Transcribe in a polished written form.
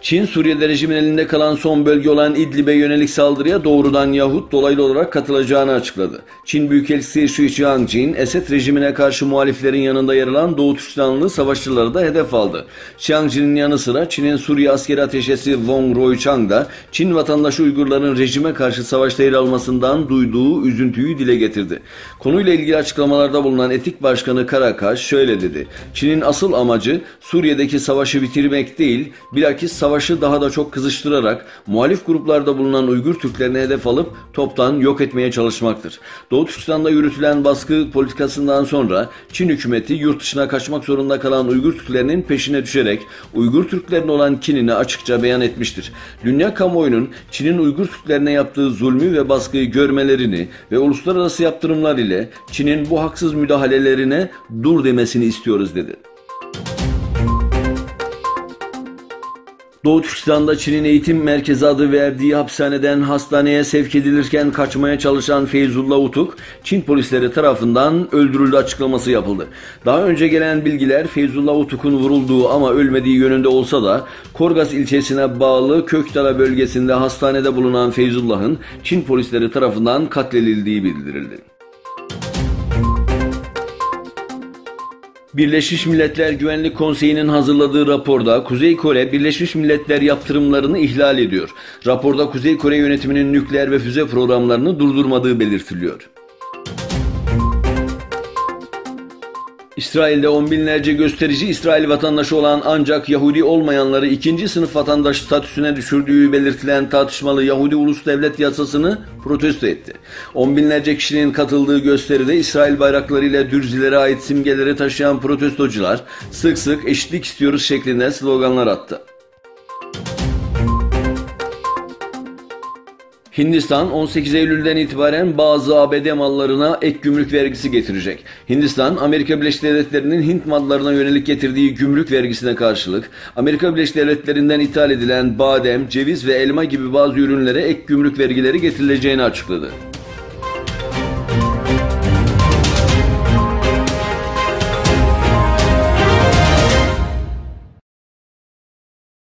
Çin, Suriye'de rejimin elinde kalan son bölge olan İdlib'e yönelik saldırıya doğrudan yahut dolaylı olarak katılacağını açıkladı. Çin Büyükelçisi Xu Jianjin, Esed rejimine karşı muhaliflerin yanında yer alan Doğu Türkistanlı savaşçıları da hedef aldı. Jianjin'in yanı sıra Çin'in Suriye askeri ateşesi Wang Ruichang da Çin vatandaşı Uygurların rejime karşı savaşta yer almasından duyduğu üzüntüyü dile getirdi. Konuyla ilgili açıklamalarda bulunan Etik Başkanı Karakaş şöyle dedi: Çin'in asıl amacı Suriye'deki savaşı bitirmek değil, bilakis savaşı daha da çok kızıştırarak muhalif gruplarda bulunan Uygur Türklerini hedef alıp toptan yok etmeye çalışmaktır. Doğu Türkistan'da yürütülen baskı politikasından sonra Çin hükümeti yurt dışına kaçmak zorunda kalan Uygur Türklerinin peşine düşerek Uygur Türklerine olan kinini açıkça beyan etmiştir. Dünya kamuoyunun Çin'in Uygur Türklerine yaptığı zulmü ve baskıyı görmelerini ve uluslararası yaptırımlar ile Çin'in bu haksız müdahalelerine dur demesini istiyoruz dedi. Doğu Türkistan'da Çin'in eğitim merkezi adı verdiği hapishaneden hastaneye sevk edilirken kaçmaya çalışan Feyzullah Utuk, Çin polisleri tarafından öldürüldü açıklaması yapıldı. Daha önce gelen bilgiler Feyzullah Utuk'un vurulduğu ama ölmediği yönünde olsa da Korgas ilçesine bağlı Köktala bölgesinde hastanede bulunan Feyzullah'ın Çin polisleri tarafından katledildiği bildirildi. Birleşmiş Milletler Güvenlik Konseyi'nin hazırladığı raporda Kuzey Kore, Birleşmiş Milletler yaptırımlarını ihlal ediyor. Raporda Kuzey Kore yönetiminin nükleer ve füze programlarını durdurmadığı belirtiliyor. İsrail'de on binlerce gösterici İsrail vatandaşı olan ancak Yahudi olmayanları ikinci sınıf vatandaş statüsüne düşürdüğü belirtilen tartışmalı Yahudi Ulus Devlet yasasını protesto etti. On binlerce kişinin katıldığı gösteride İsrail bayraklarıyla Dürzilere ait simgeleri taşıyan protestocular sık sık eşitlik istiyoruz şeklinde sloganlar attı. Hindistan 18 Eylül'den itibaren bazı ABD mallarına ek gümrük vergisi getirecek. Hindistan, Amerika Birleşik Devletleri'nin Hint mallarına yönelik getirdiği gümrük vergisine karşılık, Amerika Birleşik Devletleri'nden ithal edilen badem, ceviz ve elma gibi bazı ürünlere ek gümrük vergileri getirileceğini açıkladı.